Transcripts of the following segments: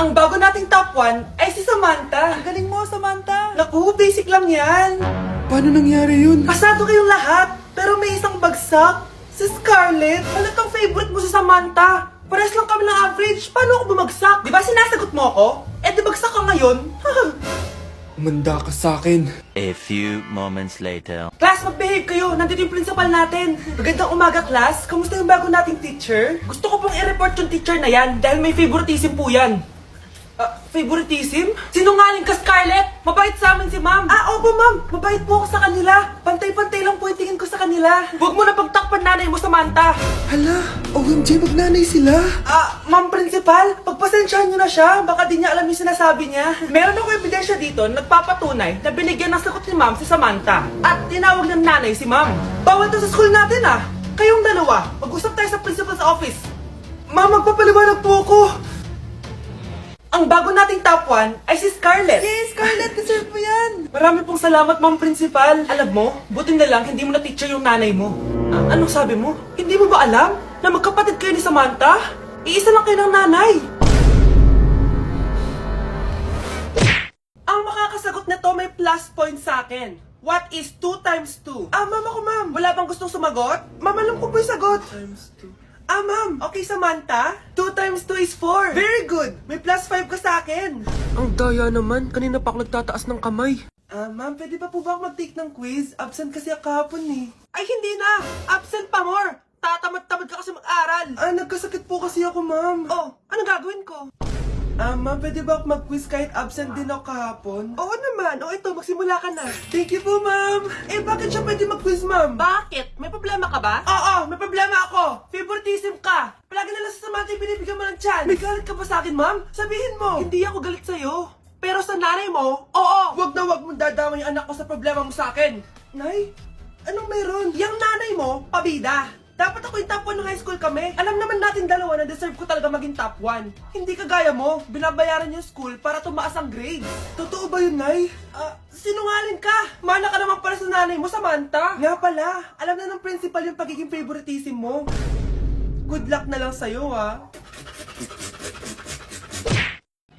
Ang bago nating top 1 ay si Samantha. Ang galing mo, Samantha. Naku, basic lang yan. Paano nangyari yun? Pasado kayong lahat, pero may isang bagsak. Si Scarlett, halatang favorite mo si Samantha. Pares lang kami ng average, paano ako bumagsak? Di ba sinasagot mo ako? Eh di bagsak ka ngayon? Umanda ka sa akin. A few moments later. Class, mag-behave kayo. Nandito yung principal natin. Magandang umaga, class. Kamusta yung bago nating teacher? Gusto ko pong i-report yung teacher na yan dahil may favoritism po yan. Favoritism? Sinungaling ka, Scarlett! Mabait sa amin si ma'am. Opo, ma'am. Mabait po ako sa kanila. Pantay-pantay lang po yung tingin ko sa kanila. Huwag mo na pagtakpan nanay mo, Samantha. Hala, OMG, magnanay sila. Ma'am principal, pagpasensyahan niyo na siya. Baka di niya alam yung sinasabi niya. Meron ako ebidensya dito nagpapatunay na binigyan ng sagot ni ma'am si Samantha. At tinawag ng nanay si ma'am. Bawal to sa school natin Kayong dalawa, mag-usap tayo sa principal's office. Ma'am, magpapaliwanag po ako. Ang bago nating top 1 ay si Scarlett. Yes, Scarlett, deserve mo yan. Marami pong salamat, ma'am principal. Alam mo, buti na lang hindi mo na teacher yung nanay mo. Anong sabi mo? Hindi mo ba alam na magkapatid kayo ni Samantha? Iisa lang kayo ng nanay. Ang makakasagot na to may plus point sa akin. What is 2 times 2? Ma'am ako, ma'am. Wala bang gustong sumagot? Ma'am, alam ko po yung sagot. 2 times 2. Ma'am. Okay, Samantha. 2 times 2 is 4. Very good. May plus 5 ka sa akin. Ang daya naman, kanina pa ako nagtataas ng kamay. Ma'am, pwede pa po ba ako mag-take ng quiz? Absent kasi ako kahapon Ay, hindi na. Absent pa more. Tatamad-tamad ka kasi mag-aral. Nagkasakit po kasi ako, ma'am. Oh, anong gagawin ko? Ma'am, pwede ba ako mag-quiz kahit absent din ako kahapon? Oo naman. Ito, magsimula ka na. Thank you po, ma'am. Bakit siya pwede mag-quiz, ma'am? Bakit? May problema ka ba? Oo, may problema ako. Favoritism ka. Palagi na lang sa Samantha yung binibigyan mo ng chance. May galit ka ba sa akin, ma'am? Sabihin mo. Hindi ako galit sa'yo. Pero sa nanay mo, oo. Wag na wag mong dadama yung anak ko sa problema mo sa akin. Nay, anong meron? Yang nanay mo, pabida. Dapat ako yung top 1 ng high school kami. Alam naman natin dalawa na deserve ko talaga maging top 1. Hindi kagaya mo, binabayaran yung school para tumaas ang grades. Totoo ba yun, Nay? Sinungaling ka! Mana ka naman para sa nanay mo, Samantha. Nga pala, alam na ng principal yung pagiging favoritism mo. Good luck na lang sa'yo,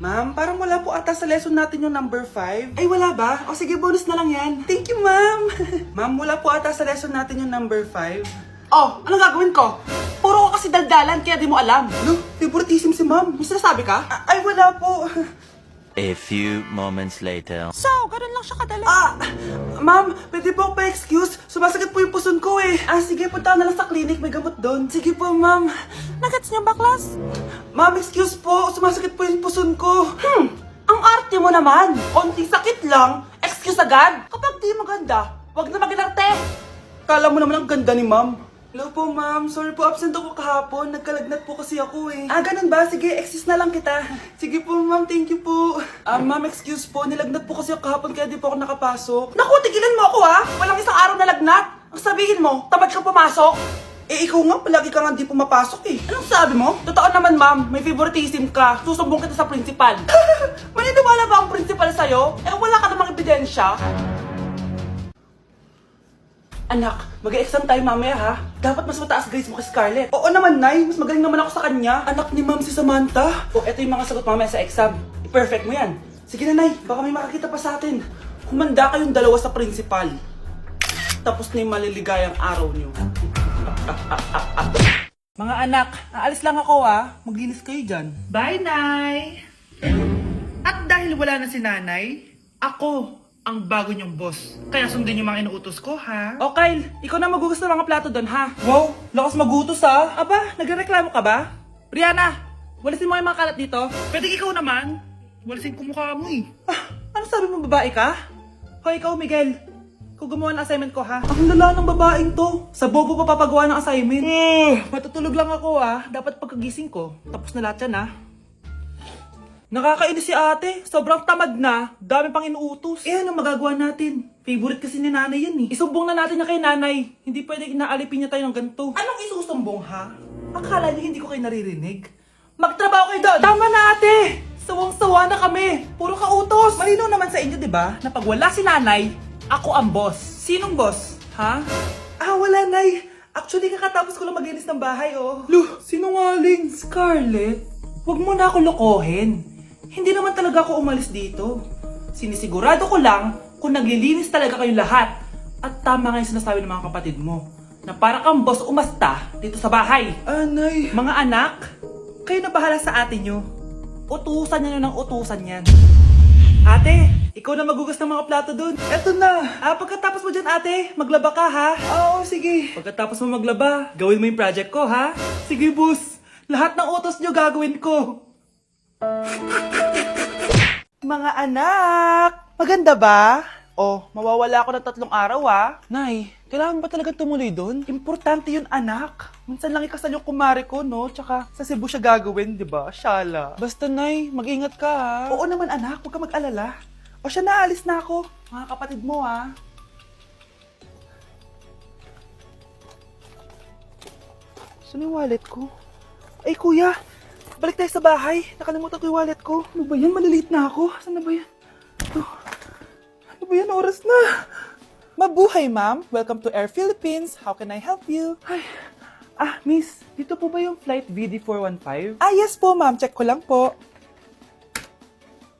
Ma'am, parang wala po ata sa lesson natin yung number 5. Ay, wala ba? O sige, bonus na lang yan. Thank you, ma'am. Ma'am, wala po ata sa lesson natin yung number 5. Oh, anong gagawin ko? Puro ko kasi daldalan, kaya di mo alam. Favoritism si ma'am. May sinasabi ka? Ay, wala po. A few moments later. So, ganun lang siya kadali. Ma'am, pwede po pa-excuse? Sumasakit po yung puson ko sige, punta na lang sa clinic, may gamot doon. Sige po, ma'am. Nagets niyo ba, class? Ma'am, excuse po, sumasakit po yung puson ko. Ang arte mo naman. Konting sakit lang, excuse agad. Kapag di maganda, wag na mag-inarte. Kala mo naman ang ganda ni ma'am. Hello po, ma'am. Sorry po, absent ako kahapon. Nagkalagnat po kasi ako ganun ba? Sige, excuse na lang kita. Sige po, ma'am. Thank you po. Ma'am, excuse po. Nilagnat po kasi ako kahapon kaya di po ako nakapasok. Naku, tigilan mo ako Walang isang araw na lagnat. Ang sabihin mo, tamad kang pumasok. Ikaw nga, palagi ka nga di pumapasok Anong sabi mo? Totoo naman, ma'am. May favoritism ka. Susumbong kita sa principal. Maniniwala ba ang principal sa'yo? Wala ka namang ebidensya. Anak, mag-exam tayo mamaya Dapat mas mataas grades mo kay Scarlett. Oo naman, Nay. Mas magaling naman ako sa kanya. Anak ni ma'am si Samantha. Eto yung mga sagot mamaya sa exam. I-perfect mo yan. Sige na, Nay. Baka may makakita pa sa atin. Humanda kayong dalawa sa principal. Tapos na yung maliligayang araw niyo. Mga anak, aalis lang ako Maglinis kayo dyan. Bye, Nay! At dahil wala na si Nanay, ako ang bago niyong boss. Kaya sundin yung mga inuutos ko, ha? O Kyle, ikaw na magugas ng mga plato doon Wow, lakas magutos Aba, nagrereklamo ka ba? Brianna, walisin mo yung mga kalat dito. Pwede ikaw naman. Walisin ko mukha mo Ano sabi mo, babae ka? Hoy, ikaw Miguel. Ikaw gumawa ng assignment ko Ang lala ng babaeng to. Sa bobo pa papagawa ng assignment. Matutulog lang ako Dapat pagkagising ko, tapos na lahat yan Nakakainis si ate. Sobrang tamad na. Dami pang inuutos. Ano magagawa natin? Favorite kasi ni nanay yan Isumbong na natin niya kay nanay. Hindi pwede inaalipin niya tayo ng ganito. Anong isusumbong Akala niyo hindi ko kayo naririnig? Magtrabaho kayo doon! Tama na ate! Sawang-sawa na kami. Puro kautos. Malinaw naman sa inyo, di ba? Na pag wala si nanay, ako ang boss. Sinong boss? Wala, Nay. Actually, kakatapos ko lang maglinis ng bahay, Sinungaling. Scarlett, huwag mo na ako lokohin. Hindi naman talaga ako umalis dito. Sinisigurado ko lang kung naglilinis talaga kayo lahat. At tama nga yung sinasabi ng mga kapatid mo, na para kang boss umasta dito sa bahay. Nay. Mga anak, kayo na bahala sa ate nyo. Utusan nyo ng utusan yan. Ate, ikaw na magugas ng mga plato dun. Eto na. Pagkatapos mo dyan ate, maglaba ka ha. Oo, sige. Pagkatapos mo maglaba, gawin mo yung project ko ha. Sige boss, lahat ng utos nyo gagawin ko. Mga anak, maganda ba? Oh, mawawala ako ng 3 araw ah. Nay, kailangan ba talaga tumuloy doon? Importante yun anak. Minsan lang ikasal yung kumare ko, no? Tsaka sa Cebu siya gagawin, di ba? Shala. Basta Nay, mag-ingat ka ha. Oo naman anak, huwag ka mag-alala. O siya, naalis na ako. Mga kapatid mo ha. Saan yung wallet ko? Ay kuya, balik tayo sa bahay. Nakalimutan ko yung wallet ko. Ano ba yan? Maliliit na ako. Saan na ba yan? Ito. Ano ba yan? Oras na. Mabuhay ma'am. Welcome to Air Philippines. How can I help you? Ay. Miss, dito po ba yung flight VD415? Yes po ma'am. Check ko lang po.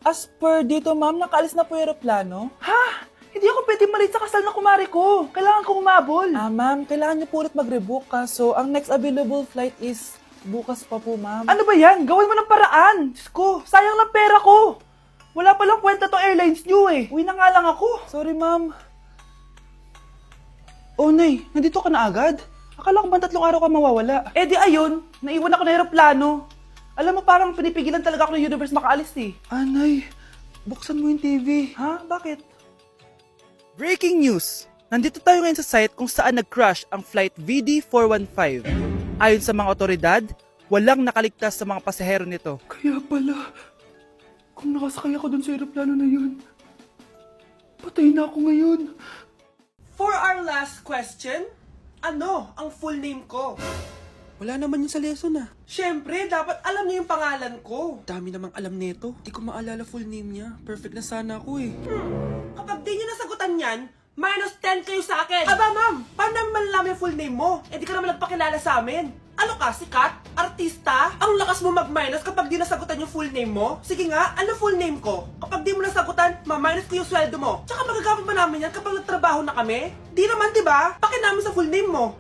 As per dito ma'am, nakaalis na po yung aeroplano. Ha? Hindi ako pwede malit sa kasal na kumari ko. Kailangan ko umabol. Ma'am, kailangan niyo po ulit mag-rebook ka. So, ang next available flight is bukas pa po, ma'am. Ano ba yan? Gawin mo ng paraan. Diyos ko, sayang lang pera ko. Wala palang kwenta tong airlines niyo eh. Uwi na nga lang ako. Sorry, ma'am. Oh, Nay, nandito ka na agad? Akala ko ba 3 araw ka mawawala? Eh di ayun, naiwan ako ng aeroplano. Alam mo, parang pinipigilan talaga ako ng universe makaalis eh. Nay, buksan mo yung TV. Ha? Bakit? Breaking news! Nandito tayo ngayon sa site kung saan nag-crash ang flight VD415. Ayon sa mga otoridad, walang nakaligtas sa mga pasahero nito. Kaya pala, kung nakasakay ako dun sa aeroplano na yun, patay na ako ngayon. For our last question, ano ang full name ko? Wala naman yun sa lesson Siyempre, dapat alam niyo yung pangalan ko. Dami namang alam nito. Di ko maalala full name niya. Perfect na sana ako eh. Kapag di niyo nasagutan yan, minus 10 kayo sa akin. Aba ma'am, paano namin malalaman yung full name mo? Eh di ka naman nagpakilala sa amin. Ano ka, sikat? Artista? Ang lakas mo mag-minus kapag di nasagutan yung full name mo? Sige nga, ano full name ko? Kapag di mo nasagutan, ma-minus ko yung sweldo mo. Tsaka magagamit ba namin yan kapag nagtrabaho na kami? Di naman, diba? Pakin namin sa full name mo.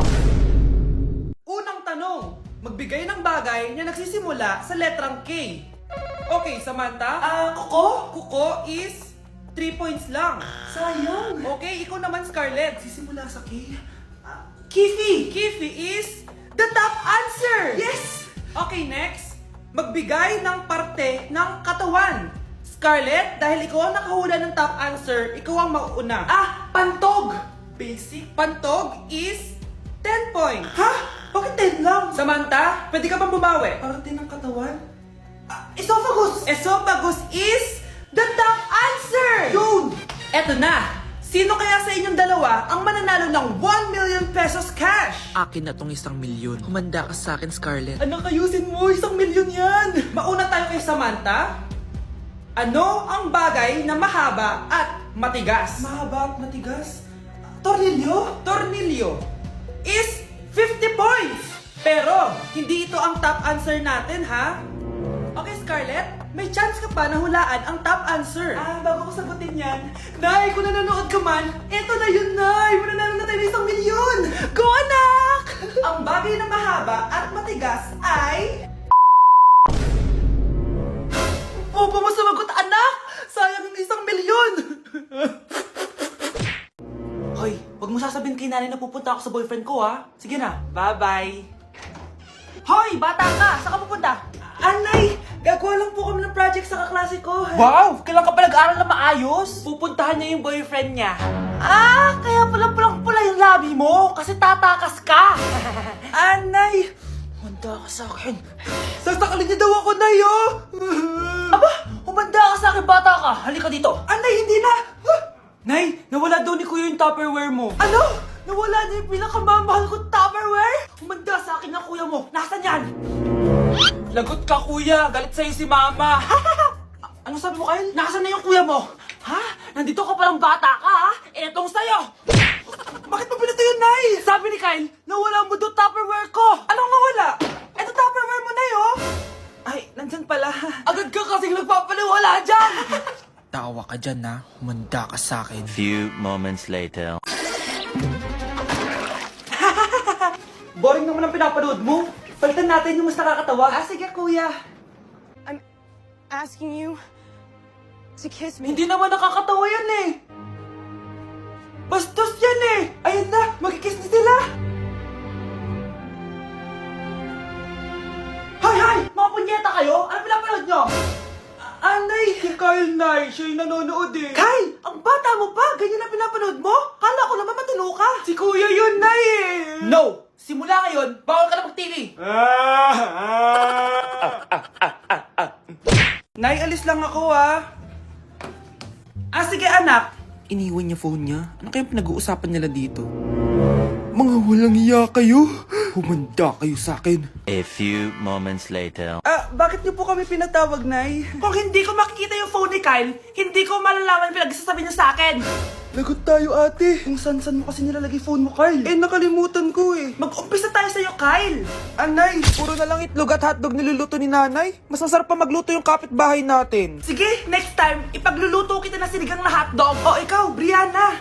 Unang tanong, magbigay ng bagay na nagsisimula sa letrang K. Okay, Samantha? Kuko? Kuko is 3 points lang. Sayang. Okay, ikaw naman, Scarlett. Sisimula sa K. Kifi. Kifi is the top answer. Yes. Okay, next. Magbigay ng parte ng katawan. Scarlett, dahil ikaw ang nakahula ng top answer, ikaw ang mauuna. Pantog. Basic. Pantog is 10 points. Ha? Bakit 10 lang? Samantha, pwede ka bang bumawi? Parte ng katawan? Esophagus! Esophagus is the top answer! Yun! Eto na! Sino kaya sa inyong dalawa ang mananalo ng 1 million pesos cash? Akin na tong 1 milyon. Humanda ka sa akin, Scarlett. Anak, ayusin mo! 1 milyon yan! Mauna tayo kay Samantha. Ano ang bagay na mahaba at matigas? Mahaba at matigas? Tornilyo? Tornilyo is 50 points! Pero, hindi ito ang top answer natin, ha? Okay, Scarlett, may chance ka pa na hulaan ang top answer. Bago ko sagutin yan, Nay, kung nanonood ka man, eto na yun, Nay! Mananalo na tayo ng 1 milyon! Go, anak! Ang bagay na mahaba at matigas ay... Bobo mo sumagot, anak! Sayang yung 1 milyon! Hoy, wag mo sasabihin kay nanay na pupunta ako sa boyfriend ko, ha? Sige na, bye-bye. Hoy, bata ka! Saan ka pupunta? Anay, gagawa lang po kami ng project sa kaklase ko. Wow! Kailan ka pa nag-aaral na maayos? Pupuntahan niya yung boyfriend niya. Kaya pala pulang-pula yung labi mo kasi tatakas ka. Anay, humanda ka sa akin. Sasakalin niya daw ako, Nay, oh! Aba, humanda ka sa akin, bata ka. Halika dito. Anay, hindi na. Nay, nawala daw ni Kuya yung Tupperware mo. Ano? Nawala na yung pinakamamahal kong Tupperware? Humanda sa akin ng kuya mo. Nasaan yan? Lagot ka, kuya. Galit sa'yo si mama. Ano sabi mo, Kyle? Nasaan na yung kuya mo? Ha? Nandito ka palang bata ka, ha? Etong sa'yo. Bakit mo pinato yun, Nay? Sabi ni Kyle, nawala mo doon Tupperware ko. Anong nawala? Eto Tupperware mo, Nay, oh. Ay, nandyan pala. Agad ka kasing nagpapaliwala dyan! Tawa ka dyan na, humanda ka sa akin. Few moments later. Boring naman ang pinapanood mo. Palitan natin yung mas nakakatawa. Ah, sige kuya. Asking you to kiss me. Hindi naman nakakatawa yan eh. Bastos yan eh. Ayun na, magkikiss na sila. Hay! Mga punyeta kayo? Ano pinapanood nyo? Anay! Si Kyle, Nay. Siya yung nanonood eh. Kyle! Ang bata mo pa? Ganyan na pinapanood mo? Kala ko naman matino ka. Si Kuya yun, Nay eh. No! Simula ngayon, bawal ka na mag-TV. Nay, alis lang ako ah. Ah, sige anak. Iniwan niya phone niya. Ano kayang pinag-uusapan nila dito? Mga walang iya kayo. Humanda kayo sa akin. A few moments later. Ah, bakit niyo po kami pinatawag, Nay? Kung hindi ko makikita yung phone ni Kyle, hindi ko malalaman pinagsasabi niyo sa akin. Lagot tayo, ate. Kung san-san mo kasi nilalagay phone mo, Kyle. Eh, nakalimutan ko eh. Mag-umpisa tayo sa'yo, Kyle. Anay, puro na lang itlog at hotdog niluluto ni nanay. Mas masarap pa magluto yung kapitbahay natin. Sige, next time, ipagluluto kita ng sinigang na hotdog. O, ikaw, Brianna.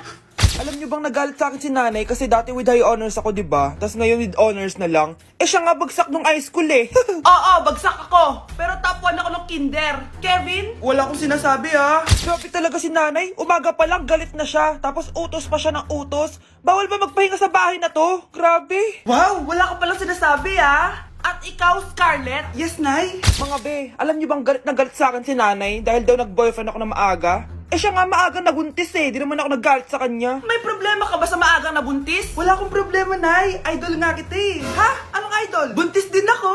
Alam niyo bang nagalit sa akin si nanay kasi dati with high honors ako, di ba? Tapos ngayon with honors na lang. Eh siya nga bagsak nung high school eh. Oo, bagsak ako. Pero top 1 ako ng kinder. Kevin? Wala akong sinasabi ha. Grabe talaga si nanay. Umaga pa lang galit na siya. Tapos utos pa siya ng utos. Bawal ba magpahinga sa bahay na to? Grabe. Wow, wala ka palang sinasabi ah. At ikaw, Scarlett? Yes, nay. Mga be, alam niyo bang galit na galit sa akin si nanay dahil daw nag-boyfriend ako na maaga? Eh siya nga maaga nabuntis eh. Di naman ako naggalit sa kanya. May problema ka ba sa maagang nabuntis? Wala akong problema, nay. Idol nga kita eh. Ha? Anong idol? Buntis din ako.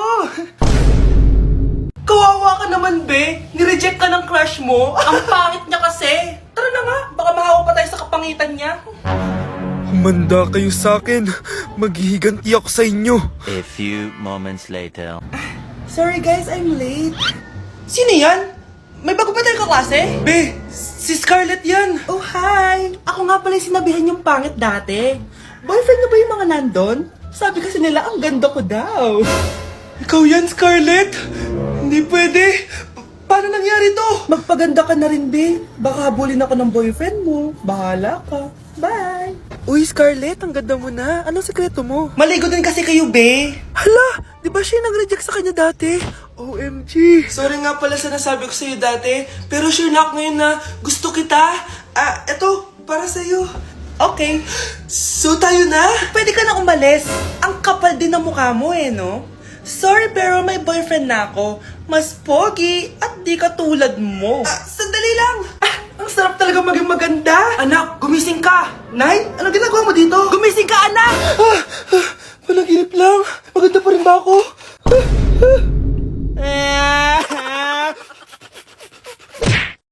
Kawawa ka naman, be. Nireject ka ng crush mo. Ang pangit niya kasi. Tara na nga, baka mahawa pa tayo sa kapangitan niya. Humanda kayo sa akin. Maghihiganti ako sa inyo. A few moments later. Sorry guys, I'm late. Sino yan? May bago ba tayong kaklase? Be, si Scarlett yan. Oh, hi! Ako nga pala yung sinabihan yung pangit dati. Boyfriend na ba yung mga nandun? Sabi kasi nila, ang ganda ko daw. Ikaw yan, Scarlett. Hindi pwede. Paano nangyari to? Magpaganda ka na rin, be. Baka habulin ako ng boyfriend mo. Bahala ka. Bye! Uy, Scarlett, ang ganda mo na. Anong sekreto mo? Maligo din kasi kayo, be. Hala, di ba siya nag-reject sa kanya dati? OMG. Sorry nga pala sa nasabi ko sa'yo dati, pero sure na ako ngayon na gusto kita. Ah, eto, para sa'yo. Okay. So tayo na? Pwede ka na umalis. Ang kapal din ng mukha mo eh, no? Sorry, pero may boyfriend na ako. Mas pogi at di ka tulad mo. Sandali lang. Ang sarap talaga maging maganda. Anak, gumising ka. Nay, anong ginagawa mo dito? Gumising ka, anak! Panaginip lang. Maganda pa rin ba ako?